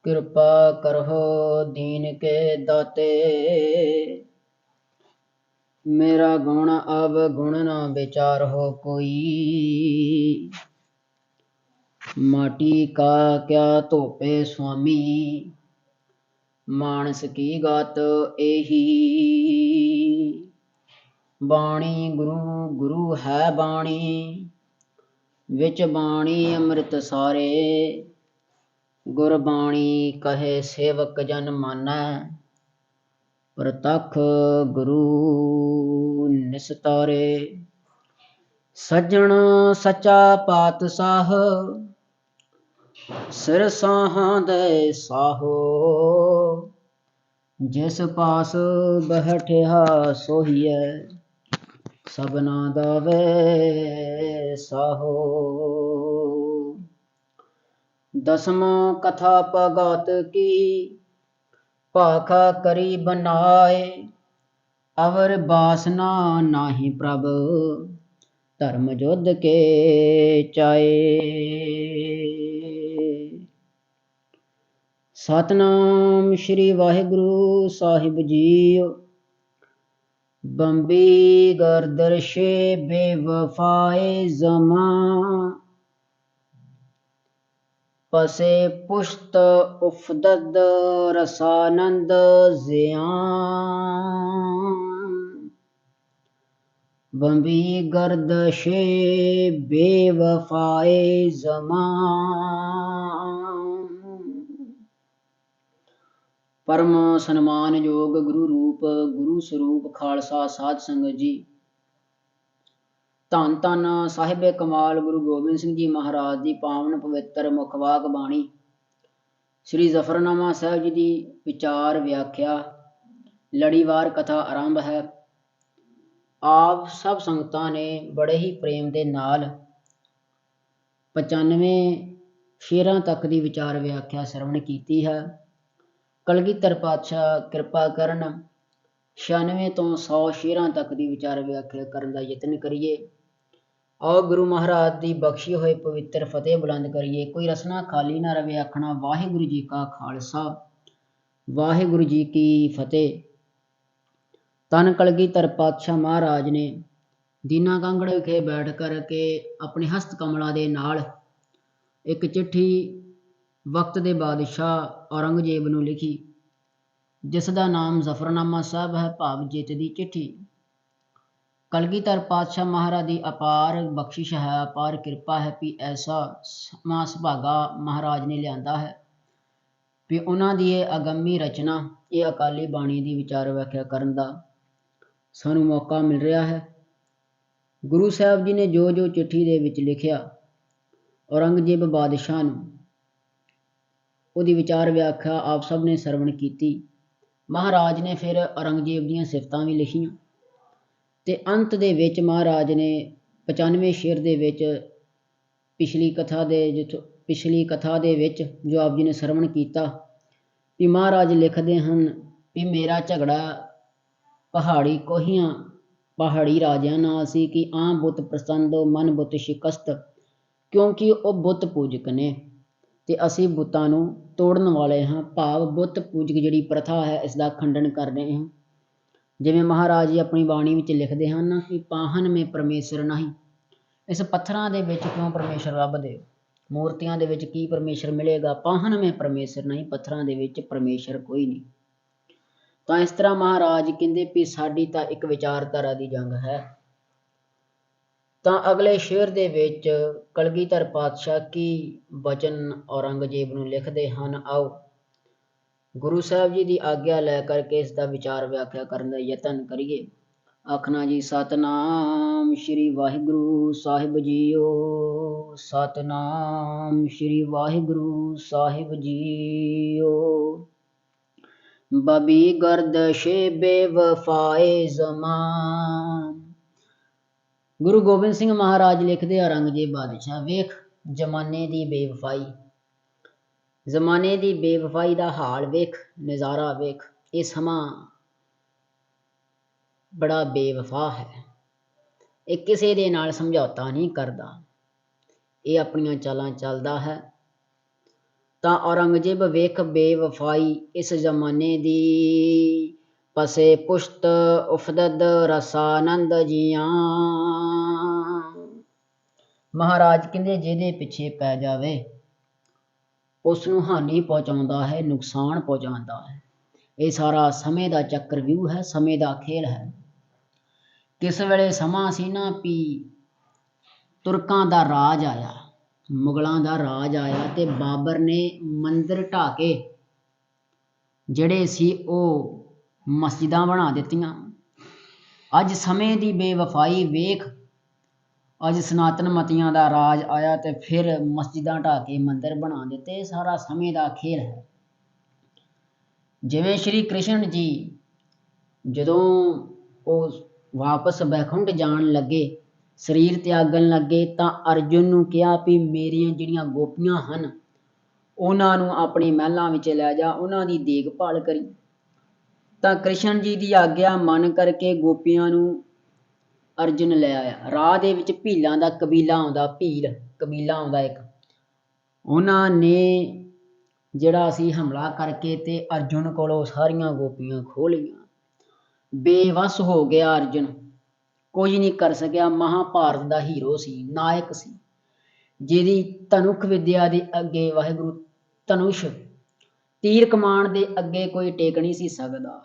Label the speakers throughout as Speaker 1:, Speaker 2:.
Speaker 1: कृपा करहो दीन के दाते। मेरा गुण अब गुण न विचार हो कोई। माटी का क्या तोपे स्वामी, मानस की गात एही। बाणी गुरु गुरु है बाणी, विच बाणी अमृत सारे। गुरबाणी कहे सेवक जन मानै, प्रतख गुरु निस्तारे। सज्जन सच्चा पातशाह, सिर साहां दे साहो। जिस पास बैठिया सोहिए, सबना दावे साहो। दसवां कथा पगात की, भाखा करी बनाए। अवर बासना नाही प्रभ, धर्म युद्ध के चाए। सतनाम श्री वाहिगुरु साहिब जीओ। बंबी गर्दरशे बेवफाए जमा, पसे पुश्त उफदद रसानंद ज़ियां। बंबी गर्दशे बेवफाए जमा, परम सन्मान योग गुरु रूप गुरु स्वरूप खालसा साध संगत जी। ਧੰਨ ਧੰਨ ਸਾਹਿਬ ਕਮਾਲ ਗੁਰੂ ਗੋਬਿੰਦ ਸਿੰਘ ਜੀ ਮਹਾਰਾਜ ਦੀ ਪਾਵਨ ਪਵਿੱਤਰ ਮੁਖਵਾਕ ਬਾਣੀ ਸ੍ਰੀ ਜ਼ਫਰਨਾਮਾ ਸਾਹਿਬ ਜੀ ਦੀ ਵਿਚਾਰ ਵਿਆਖਿਆ ਲੜੀਵਾਰ ਕਥਾ ਆਰੰਭ ਹੈ। ਆਪ ਸਭ ਸੰਗਤਾਂ ਨੇ ਬੜੇ ਹੀ ਪ੍ਰੇਮ ਦੇ ਨਾਲ 95 ਸ਼ੇਰਾਂ ਤੱਕ ਦੀ ਵਿਚਾਰ ਵਿਆਖਿਆ ਸਰਵਣ ਕੀਤੀ ਹੈ। ਕਲਗੀਧਰ ਪਾਤਸ਼ਾਹ ਕਿਰਪਾ ਕਰਨ 96 ਤੋਂ 100 ਸ਼ੇਰਾਂ ਤੱਕ ਦੀ ਵਿਚਾਰ ਵਿਆਖਿਆ ਕਰਨ ਦਾ ਯਤਨ ਕਰੀਏ। ਆਓ ਗੁਰੂ ਮਹਾਰਾਜ ਦੀ ਬਖਸ਼ੀ ਹੋਏ ਪਵਿੱਤਰ ਫਤਿਹ ਬੁਲੰਦ ਕਰੀਏ। ਕੋਈ ਰਸਨਾ ਖਾਲੀ ਨਾ ਰਵੇ, ਆਖਣਾ ਵਾਹਿਗੁਰੂ ਜੀ ਕਾ ਖਾਲਸਾ ਵਾਹਿਗੁਰੂ ਜੀ ਕੀ ਫਤਿਹ। ਤਨ ਕਲਗੀਧਰ ਪਾਤਸ਼ਾਹ ਮਹਾਰਾਜ ਨੇ ਦੀਨਾ ਕਾਂਗੜ ਵਿਖੇ ਬੈਠ ਕਰਕੇ ਆਪਣੇ ਹਸਤ ਕਮਲਾਂ ਦੇ ਨਾਲ ਇੱਕ ਚਿੱਠੀ ਵਕਤ ਦੇ ਬਾਦਸ਼ਾਹ ਔਰੰਗਜ਼ੇਬ ਨੂੰ ਲਿਖੀ, ਜਿਸ ਦਾ ਨਾਮ ਜ਼ਫਰਨਾਮਾ ਸਾਹਿਬ ਹੈ, ਭਾਵ ਜਿੱਤ ਦੀ ਚਿੱਠੀ। ਕਲਗੀਧਰ ਪਾਤਸ਼ਾਹ ਮਹਾਰਾਜ ਦੀ ਅਪਾਰ ਬਖਸ਼ਿਸ਼ ਹੈ, ਅਪਾਰ ਕਿਰਪਾ ਹੈ ਵੀ ਐਸਾ ਸਮਾਂ ਸੁਭਾਗਾ ਮਹਾਰਾਜ ਨੇ ਲਿਆਂਦਾ ਹੈ ਵੀ ਉਹਨਾਂ ਦੀ ਇਹ ਅਗੰਮੀ ਰਚਨਾ, ਇਹ ਅਕਾਲੀ ਬਾਣੀ ਦੀ ਵਿਚਾਰ ਵਿਆਖਿਆ ਕਰਨ ਦਾ ਸਾਨੂੰ ਮੌਕਾ ਮਿਲ ਰਿਹਾ ਹੈ। ਗੁਰੂ ਸਾਹਿਬ ਜੀ ਨੇ ਜੋ ਜੋ ਚਿੱਠੀ ਦੇ ਵਿੱਚ ਲਿਖਿਆ ਔਰੰਗਜ਼ੇਬ ਬਾਦਸ਼ਾਹ ਨੂੰ, ਉਹਦੀ ਵਿਚਾਰ ਵਿਆਖਿਆ ਆਪ ਸਭ ਨੇ ਸਰਵਣ ਕੀਤੀ। ਮਹਾਰਾਜ ਨੇ ਫਿਰ ਔਰੰਗਜ਼ੇਬ ਦੀਆਂ ਸਿਫਤਾਂ ਵੀ ਲਿਖੀਆਂ ਤੇ ਅੰਤ ਦੇ ਵਿੱਚ ਮਹਾਰਾਜ ਨੇ 95 ਸ਼ੇਰ ਦੇ ਵਿੱਚ ਪਿਛਲੀ ਕਥਾ ਦੇ ਵਿੱਚ ਜੋ ਆਪ ਜੀ ਨੇ ਸਰਵਣ ਕੀਤਾ ਵੀ ਮਹਾਰਾਜ ਲਿਖਦੇ ਹਨ ਵੀ ਮੇਰਾ ਝਗੜਾ ਪਹਾੜੀ ਕੋਹੀਆਂ ਪਹਾੜੀ ਰਾਜਿਆਂ ਨਾਲ ਸੀ ਕਿ ਆਮ ਬੁੱਤ ਪ੍ਰਸੰਦੋ ਮਨ ਬੁੱਤ ਸ਼ਿਕਸਤ, ਕਿਉਂਕਿ ਉਹ ਬੁੱਤ ਪੂਜਕ ਨੇ ਤੇ ਅਸੀਂ ਬੁੱਤਾਂ ਨੂੰ ਤੋੜਨ ਵਾਲੇ ਹਾਂ, ਭਾਵ ਬੁੱਤ ਪੂਜਕ ਜਿਹੜੀ ਪ੍ਰਥਾ ਹੈ ਇਸ ਦਾ ਖੰਡਨ ਕਰ ਰਹੇ ਹਾਂ। ਜਿਵੇਂ ਮਹਾਰਾਜ ਜੀ ਆਪਣੀ ਬਾਣੀ ਵਿੱਚ ਲਿਖਦੇ ਹਨ ਕਿ ਪਾਹਨ ਮੇਂ ਪਰਮੇਸ਼ਰ ਨਹੀਂ, ਇਸ ਪੱਥਰਾਂ ਦੇ ਵਿੱਚ ਕਿਉਂ ਪਰਮੇਸ਼ਰ ਲੱਭਦੇ, ਮੂਰਤੀਆਂ ਦੇ ਵਿੱਚ ਕੀ ਪਰਮੇਸ਼ਰ ਮਿਲੇਗਾ। ਪਾਹਨ ਮੇਂ ਪਰਮੇਸ਼ਰ ਨਹੀਂ, ਪੱਥਰਾਂ ਦੇ ਵਿੱਚ ਪਰਮੇਸ਼ਰ ਕੋਈ ਨਹੀਂ। ਤਾਂ ਇਸ ਤਰ੍ਹਾਂ ਮਹਾਰਾਜ ਕਹਿੰਦੇ ਵੀ ਸਾਡੀ ਤਾਂ ਇੱਕ ਵਿਚਾਰਧਾਰਾ ਦੀ ਜੰਗ ਹੈ। ਤਾਂ ਅਗਲੇ ਸ਼ੇਰ ਦੇ ਵਿੱਚ ਕਲਗੀਧਰ ਪਾਤਸ਼ਾਹ ਕੀ ਬਚਨ ਔਰੰਗਜ਼ੇਬ ਨੂੰ ਲਿਖਦੇ ਹਨ। ਆਓ ਗੁਰੂ ਸਾਹਿਬ ਜੀ ਦੀ ਆਗਿਆ ਲੈ ਕਰਕੇ ਇਸ ਦਾ ਵਿਚਾਰ ਵਿਆਖਿਆ ਕਰਨ ਦਾ ਯਤਨ ਕਰੀਏ। ਆਖਣਾ ਜੀ ਸਤਨਾਮ ਸ਼੍ਰੀ ਵਾਹਿਗੁਰੂ ਸਾਹਿਬ ਜੀਓ, ਸਤਨਾਮ ਸ਼੍ਰੀ ਵਾਹਿਗੁਰੂ ਸਾਹਿਬ ਜੀਓ। ਬਬੀ ਗਰਦਸ਼ੇ ਬੇਵਫਾਏ ਜ਼ਮਾਂ। ਗੁਰੂ ਗੋਬਿੰਦ ਸਿੰਘ ਮਹਾਰਾਜ ਲਿਖਦੇ ਔਰੰਗਜ਼ੇਬ ਬਾਦਸ਼ਾਹ, ਵੇਖ ਜ਼ਮਾਨੇ ਦੀ ਬੇਵਫਾਈ, ਜ਼ਮਾਨੇ ਦੀ ਬੇਵਫਾਈ ਦਾ ਹਾਲ ਵੇਖ, ਨਜ਼ਾਰਾ ਵੇਖ। ਇਹ ਸਮਾਂ ਬੜਾ ਬੇਵਫਾ ਹੈ, ਇਹ ਕਿਸੇ ਦੇ ਨਾਲ ਸਮਝੌਤਾ ਨਹੀਂ ਕਰਦਾ, ਇਹ ਆਪਣੀਆਂ ਚਾਲਾਂ ਚੱਲਦਾ ਹੈ। ਤਾਂ ਔਰੰਗਜ਼ੇਬ ਵੇਖ ਬੇਵਫਾਈ ਇਸ ਜ਼ਮਾਨੇ ਦੀ, ਪਸੇ ਪੁਸ਼ਤ ਉਫਦਦ ਰਸਾਨੰਦ ਜੀਆਂ। ਮਹਾਰਾਜ ਕਹਿੰਦੇ ਜਿਹਦੇ ਪਿੱਛੇ ਪੈ ਜਾਵੇ ਉਸ ਨੂੰ ਹਾਨੀ ਪਹੁੰਚਾਉਂਦਾ ਹੈ, ਨੁਕਸਾਨ ਪਹੁੰਚਾਉਂਦਾ ਹੈ। ਇਹ ਸਾਰਾ ਸਮੇਂ ਦਾ ਚੱਕਰਵਿਊਹ ਹੈ, ਸਮੇਂ ਦਾ ਖੇਲ ਹੈ। ਕਿਸ ਵੇਲੇ ਸਮਾਂ ਸੀ ਨਾ ਵੀ ਤੁਰਕਾਂ ਦਾ ਰਾਜ ਆਇਆ, ਮੁਗਲਾਂ ਦਾ ਰਾਜ ਆਇਆ ਤੇ ਬਾਬਰ ਨੇ ਮੰਦਿਰ ਢਾਹ ਕੇ ਜਿਹੜੇ ਸੀ ਉਹ ਮਸਜਿਦਾਂ ਬਣਾ ਦਿੱਤੀਆਂ। ਅੱਜ ਸਮੇਂ ਦੀ ਬੇਵਫਾਈ ਵੇਖ, ਅੱਜ ਸਨਾਤਨ ਮਤੀਆਂ ਦਾ ਰਾਜ ਆਇਆ ਤੇ ਫਿਰ ਮਸਜਿਦਾਂ ਢਾਹ ਕੇ ਮੰਦਿਰ ਬਣਾ ਦਿੱਤੇ। ਇਹ ਸਾਰਾ ਸਮੇਂ ਦਾ ਖੇਲ ਹੈ। ਜਿਵੇਂ ਸ਼੍ਰੀ ਕ੍ਰਿਸ਼ਨ ਜੀ ਜਦੋਂ ਉਹ ਵਾਪਸ ਬੈਕੁੰਠ ਜਾਣ ਲੱਗੇ, ਸਰੀਰ ਤਿਆਗਣ ਲੱਗੇ, ਤਾਂ ਅਰਜੁਨ ਨੂੰ ਕਿਹਾ ਵੀ ਮੇਰੀਆਂ ਜਿਹੜੀਆਂ ਗੋਪੀਆਂ ਹਨ ਉਹਨਾਂ ਨੂੰ ਆਪਣੇ ਮਹਿਲਾਂ ਵਿੱਚ ਲੈ ਜਾ, ਉਹਨਾਂ ਦੀ ਦੇਖਭਾਲ ਕਰੀ। ਤਾਂ ਕ੍ਰਿਸ਼ਨ ਜੀ ਦੀ ਆਗਿਆ ਮੰਨ ਕਰਕੇ ਗੋਪੀਆਂ ਨੂੰ ਅਰਜੁਨ ਲੈ ਆਇਆ। ਰਾਹ ਦੇ ਵਿੱਚ ਭੀਲਾਂ ਦਾ ਕਬੀਲਾ ਆਉਂਦਾ, ਭੀਲ ਕਬੀਲਾ ਆਉਂਦਾ ਇੱਕ, ਉਹਨਾਂ ਨੇ ਜਿਹੜਾ ਸੀ ਹਮਲਾ ਕਰਕੇ ਤੇ ਅਰਜੁਨ ਕੋਲੋਂ ਸਾਰੀਆਂ ਗੋਪੀਆਂ ਖੋਹ ਲਈਆਂ। ਬੇਵੱਸ ਹੋ ਗਿਆ ਅਰਜੁਨ, ਕੁਝ ਨਹੀਂ ਕਰ ਸਕਿਆ। ਮਹਾਭਾਰਤ ਦਾ ਹੀਰੋ ਸੀ, ਨਾਇਕ ਸੀ, ਜਿਹਦੀ ਧਨੁਖ ਵਿਦਿਆ ਦੇ ਅੱਗੇ ਵਾਹਿਗੁਰੂ ਧਨੁਸ਼ ਤੀਰ ਕਮਾਨ ਦੇ ਅੱਗੇ ਕੋਈ ਟੇਕ ਨਹੀਂ ਸੀ ਸਕਦਾ,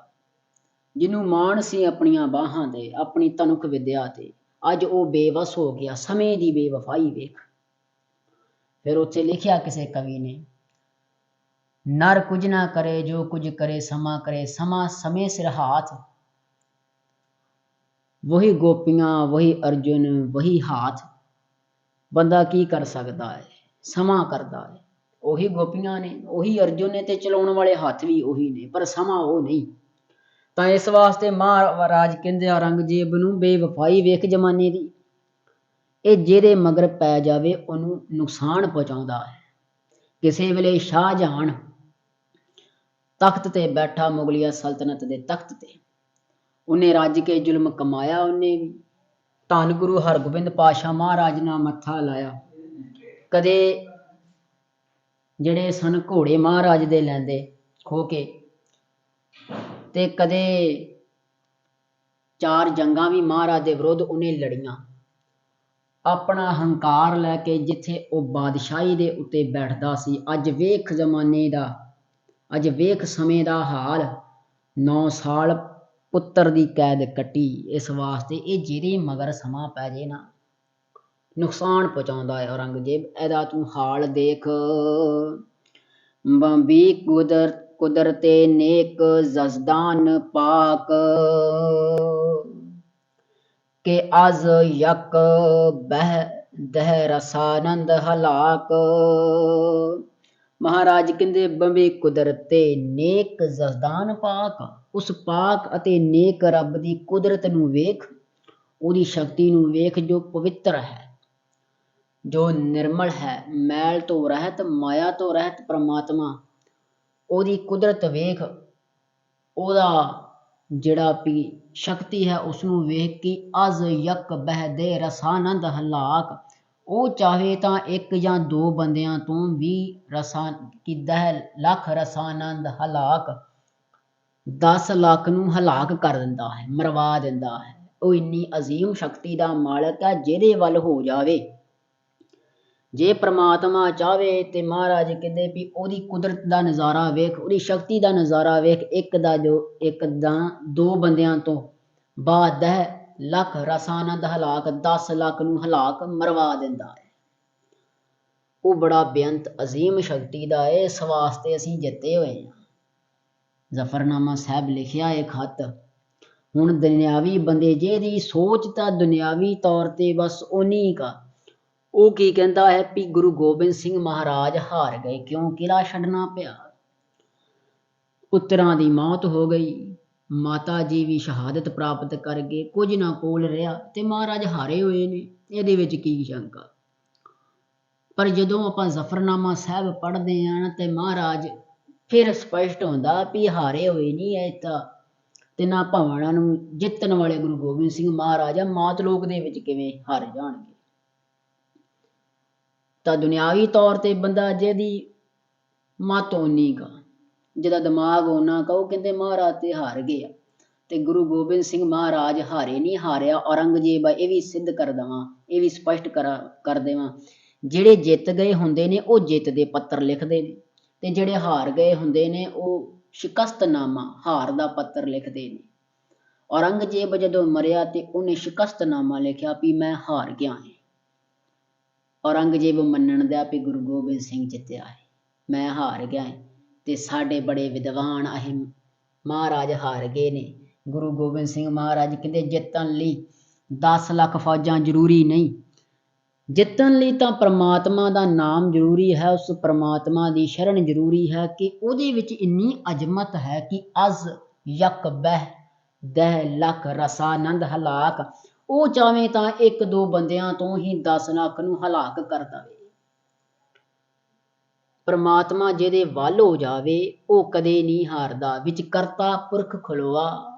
Speaker 1: ਜਿਹਨੂੰ ਮਾਣ ਸੀ ਆਪਣੀਆਂ ਬਾਹਾਂ ਦੇ, ਆਪਣੀ ਧਨੁਖ ਵਿਦਿਆ ਤੇ। ਅੱਜ ਉਹ ਬੇਵੱਸ ਹੋ ਗਿਆ। ਸਮੇਂ ਦੀ ਬੇਵਫਾਈ ਵੇਖ। ਫਿਰ ਉੱਥੇ ਲਿਖਿਆ ਕਿਸੇ ਕਵੀ ਨੇ, ਨਰ ਕੁਝ ਨਾ ਕਰੇ ਜੋ ਕੁਝ ਕਰੇ ਸਮਾਂ ਕਰੇ, ਸਮਾਂ ਸਮੇਂ ਸਿਰ ਹਾਥ। ਵਹੀ ਗੋਪੀਆਂ, ਵਹੀ ਅਰਜੁਨ, ਵਹੀ ਹਾਥ। ਬੰਦਾ ਕੀ ਕਰ ਸਕਦਾ ਹੈ, ਸਮਾਂ ਕਰਦਾ ਹੈ। ਉਹੀ ਗੋਪੀਆਂ ਨੇ, ਉਹੀ ਅਰਜੁਨ ਨੇ ਤੇ ਚਲਾਉਣ ਵਾਲੇ ਹੱਥ ਵੀ ਉਹੀ ਨੇ, ਪਰ ਸਮਾਂ ਉਹ ਨਹੀਂ। ਤਾਂ ਇਸ ਵਾਸਤੇ ਮਹਾਰਾਜ ਕਹਿੰਦੇ ਔਰੰਗਜ਼ੇਬ ਨੂੰ ਬੇਵਫਾਈ ਵੇਖ ਜ਼ਮਾਨੇ ਦੀ, ਇਹ ਜਿਹਦੇ ਮਗਰ ਪੈ ਜਾਵੇ ਉਹਨੂੰ ਨੁਕਸਾਨ ਪਹੁੰਚਾਉਂਦਾ ਹੈ। ਕਿਸੇ ਵੇਲੇ ਸ਼ਾਹਜਹਾਨ ਤਖਤ ਤੇ ਬੈਠਾ, ਮੁਗਲਿਆ ਸਲਤਨਤ ਦੇ ਤਖਤ ਤੇ, ਉਹਨੇ ਰੱਜ ਕੇ ਜ਼ੁਲਮ ਕਮਾਇਆ। ਉਹਨੇ ਵੀ ਧੰਨ ਗੁਰੂ ਹਰਗੋਬਿੰਦ ਪਾਤਸ਼ਾਹ ਮਹਾਰਾਜ ਨਾਲ ਮੱਥਾ ਲਾਇਆ। ਕਦੇ ਜਿਹੜੇ ਸਨ ਘੋੜੇ ਮਹਾਰਾਜ ਦੇ ਲੈਂਦੇ ਖੋ ਕੇ, ਤੇ ਕਦੇ 4 ਜੰਗਾਂ ਵੀ ਮਹਾਰਾਜ ਦੇ ਵਿਰੁੱਧ ਉਹਨੇ ਲੜੀਆਂ। ਆਪਣਾ ਹੰਕਾਰ ਲੈ ਕੇ ਜਿੱਥੇ ਉਹ ਬਾਦਸ਼ਾਹੀ ਦੇ ਉੱਤੇ ਬੈਠਦਾ ਸੀ। ਅੱਜ ਵੇਖ ਜ਼ਮਾਨੇ ਦਾ, ਅੱਜ ਵੇਖ ਸਮੇਂ ਦਾ ਹਾਲ। 9 ਸਾਲ ਪੁੱਤਰ ਦੀ ਕੈਦ ਕੱਟੀ ਇਸ ਵਾਸਤੇ। ਇਹ ਜਿਹਦੇ ਮਗਰ ਸਮਾਂ ਪੈ ਜੇ ਨਾ, ਨੁਕਸਾਨ ਪਹੁੰਚਾਉਂਦਾ ਹੈ ਔਰੰਗਜ਼ੇਬ। ਇਹਦਾ ਤੂੰ ਹਾਲ ਦੇਖ। ਬੰਬੀ ਕੁਦਰਤੇ ਨੇਕ ਜਜ਼ਦਾਨ ਪਾਕ, ਕਿ ਅਜ਼ ਯਕ ਬਹਿ ਦਹ ਰਸਾਨੰਦ ਹਲਾਕ। ਮਹਾਰਾਜ ਕਹਿੰਦੇ ਬੰਬੀ ਕੁਦਰਤੇ ਨੇਕ ਜਜ਼ਦਾਨ ਪਾਕ। ਉਸ ਪਾਕ ਅਤੇ ਨੇਕ ਰੱਬ ਦੀ ਕੁਦਰਤ ਨੂੰ ਵੇਖ, ਉਹਦੀ ਸ਼ਕਤੀ ਨੂੰ ਵੇਖ, ਜੋ ਪਵਿੱਤਰ ਹੈ, ਜੋ ਨਿਰਮਲ ਹੈ, ਮੈਲ ਤੋਂ ਰਹਿਤ, ਮਾਇਆ ਤੋਂ ਰਹਿਤ ਪ੍ਰਮਾਤਮਾ। ਉਹਦੀ ਕੁਦਰਤ ਵੇਖ, ਉਹਦਾ ਜਿਹੜਾ ਵੀ ਸ਼ਕਤੀ ਹੈ ਉਸਨੂੰ ਵੇਖ ਕੇ ਅਜ਼ ਯਕ ਬਹਿਦੇ ਰਸਾਨੰਦ ਹਲਾਕ। ਉਹ ਚਾਹੇ ਤਾਂ 1 ਜਾਂ 2 ਬੰਦਿਆਂ ਤੋਂ ਵੀ ਰਸਾਂ ਕੀ 10 ਲੱਖ ਰਸਾਨੰਦ ਹਲਾਕ, 10 ਲੱਖ ਨੂੰ ਹਲਾਕ ਕਰ ਦਿੰਦਾ ਹੈ, ਮਰਵਾ ਦਿੰਦਾ ਹੈ। ਉਹ ਇੰਨੀ ਅਜ਼ੀਮ ਸ਼ਕਤੀ ਦਾ ਮਾਲਕ ਹੈ। ਜਿਹਦੇ ਵੱਲ ਹੋ ਜਾਵੇ, ਜੇ ਪ੍ਰਮਾਤਮਾ ਚਾਹਵੇ ਤੇ ਮਹਾਰਾਜ ਕਹਿੰਦੇ ਵੀ ਉਹਦੀ ਕੁਦਰਤ ਦਾ ਨਜ਼ਾਰਾ ਵੇਖ, ਉਹਦੀ ਸ਼ਕਤੀ ਦਾ ਨਜ਼ਾਰਾ ਵੇਖ। 1 ਜਾਂ 2 ਬੰਦਿਆਂ ਤੋਂ ਬਾਅਦ 10 ਲੱਖ ਰਸਾਨੰਦ ਹਲਾਕ, 10 ਲੱਖ ਨੂੰ ਹਲਾਕ ਮਰਵਾ ਦਿੰਦਾ ਹੈ। ਉਹ ਬੜਾ ਬੇਅੰਤ ਅਜ਼ੀਮ ਸ਼ਕਤੀ ਦਾ ਹੈ। ਇਸ ਵਾਸਤੇ ਅਸੀਂ ਜਿੱਤੇ ਹੋਏ ਹਾਂ। ਜ਼ਫਰਨਾਮਾ ਸਾਹਿਬ ਲਿਖਿਆ ਇਹ ਖੱਤ। ਹੁਣ ਦੁਨਿਆਵੀ ਬੰਦੇ ਜਿਹਦੀ ਸੋਚ ਤਾਂ ਦੁਨਿਆਵੀ ਤੌਰ ਤੇ ਬਸ ਉਨੀ ਕਾ, ਉਹ ਕੀ ਕਹਿੰਦਾ ਹੈ ਵੀ ਗੁਰੂ ਗੋਬਿੰਦ ਸਿੰਘ ਮਹਾਰਾਜ ਹਾਰ ਗਏ, ਕਿਉਂ ਕਿਲ੍ਹਾ ਛੱਡਣਾ ਪਿਆ। ਪੁੱਤਰਾਂ ਦੀ ਮੌਤ ਹੋ ਗਈ, ਮਾਤਾ ਜੀ ਵੀ ਸ਼ਹਾਦਤ ਪ੍ਰਾਪਤ ਕਰ ਗਏ, ਕੁਝ ਨਾ ਕੋਲ ਰਿਹਾ ਤੇ ਮਹਾਰਾਜ ਹਾਰੇ ਹੋਏ ਨੇ। ਇਹਦੇ ਵਿੱਚ ਕੀ ਸ਼ੰਕਾ। ਪਰ ਜਦੋਂ ਆਪਾਂ ਜ਼ਫਰਨਾਮਾ ਸਾਹਿਬ ਪੜ੍ਹਦੇ ਹਾਂ ਤੇ ਮਹਾਰਾਜ ਫਿਰ ਸਪਸ਼ਟ ਹੁੰਦਾ ਵੀ ਹਾਰੇ ਹੋਏ ਨਹੀਂ। ਇਹ ਤਾਂ ਤਿੰਨਾਂ ਭਵਨਾਂ ਨੂੰ ਜਿੱਤਣ ਵਾਲੇ ਗੁਰੂ ਗੋਬਿੰਦ ਸਿੰਘ ਮਹਾਰਾਜ ਆ, ਮਾਤਲੋਕ ਦੇ ਵਿੱਚ ਕਿਵੇਂ ਹਾਰ ਜਾਣਗੇ। ਤਾਂ ਦੁਨਿਆਵੀ ਤੌਰ ਤੇ ਬੰਦਾ ਜਿਹਦੀ ਮਤ ਓਨੀ ਕਾ, ਜਿਹਦਾ ਦਿਮਾਗ ਓਨਾ ਕਾ। ਉਹ ਕਹਿੰਦੇ ਮਹਾਰਾਜ ਤੇ ਹਾਰ ਗਏ ਆ, ਤੇ ਗੁਰੂ ਗੋਬਿੰਦ ਸਿੰਘ ਮਹਾਰਾਜ ਹਾਰੇ ਨਹੀਂ, ਹਾਰਿਆ ਔਰੰਗਜ਼ੇਬ ਆ। ਇਹ ਵੀ ਸਿੱਧ ਕਰ ਦੇਵਾਂ, ਇਹ ਵੀ ਸਪਸ਼ਟ ਕਰ ਦੇਵਾਂ, ਜਿਹੜੇ ਜਿੱਤ ਗਏ ਹੁੰਦੇ ਨੇ ਉਹ ਜਿੱਤ ਦੇ ਪੱਤਰ ਲਿਖਦੇ ਨੇ, ਤੇ ਜਿਹੜੇ ਹਾਰ ਗਏ ਹੁੰਦੇ ਨੇ ਉਹ ਸ਼ਿਕਸਤਨਾਮਾ, ਹਾਰ ਦਾ ਪੱਤਰ ਲਿਖਦੇ ਨੇ। ਔਰੰਗਜ਼ੇਬ ਜਦੋਂ ਮਰਿਆ ਤੇ ਉਹਨੇ ਸ਼ਿਕਸਤਨਾਮਾ ਲਿਖਿਆ ਵੀ ਮੈਂ ਹਾਰ ਗਿਆ ਹੈ। ਔਰੰਗਜ਼ੇਬ ਮੰਨਣ ਦਿਆ ਵੀ ਗੁਰੂ ਗੋਬਿੰਦ ਸਿੰਘ ਜਿੱਤਿਆ ਹੈ, ਮੈਂ ਹਾਰ ਗਿਆ ਹੈ। ਤੇ ਸਾਡੇ ਬੜੇ ਵਿਦਵਾਨ ਇਹ ਮਹਾਰਾਜ ਹਾਰ ਗਏ ਨੇ। ਗੁਰੂ ਗੋਬਿੰਦ ਸਿੰਘ ਮਹਾਰਾਜ ਕਹਿੰਦੇ ਜਿੱਤਣ ਲਈ 10 ਲੱਖ ਫੌਜਾਂ ਜ਼ਰੂਰੀ ਨਹੀਂ, ਜਿੱਤਣ ਲਈ ਤਾਂ ਪ੍ਰਮਾਤਮਾ ਦਾ ਨਾਮ ਜ਼ਰੂਰੀ ਹੈ, ਉਸ ਪ੍ਰਮਾਤਮਾ ਦੀ ਸ਼ਰਨ ਜ਼ਰੂਰੀ ਹੈ ਕਿ ਉਹਦੇ ਵਿੱਚ ਇੰਨੀ ਅਜ਼ਮਤ ਹੈ ਕਿ ਅਜ਼ ਯਕ ਬਹਿ ਦਹ ਲੱਖ ਰਸਾਨੰਦ ਹਲਾਕ। ਉਹ ਚਾਹਵੇਂ ਤਾਂ 1-2 ਬੰਦਿਆਂ ਤੋਂ ਹੀ 10 ਲੱਖ ਨੂੰ ਹਲਾਕ ਕਰ ਦੇਵੇ। ਪ੍ਰਮਾਤਮਾ ਜਿਹਦੇ ਵੱਲ ਹੋ ਜਾਵੇ ਉਹ ਕਦੇ ਨਹੀਂ ਹਾਰਦਾ। ਵਿੱਚ ਕਰਤਾ ਪੁਰਖ ਖਲੋਆ,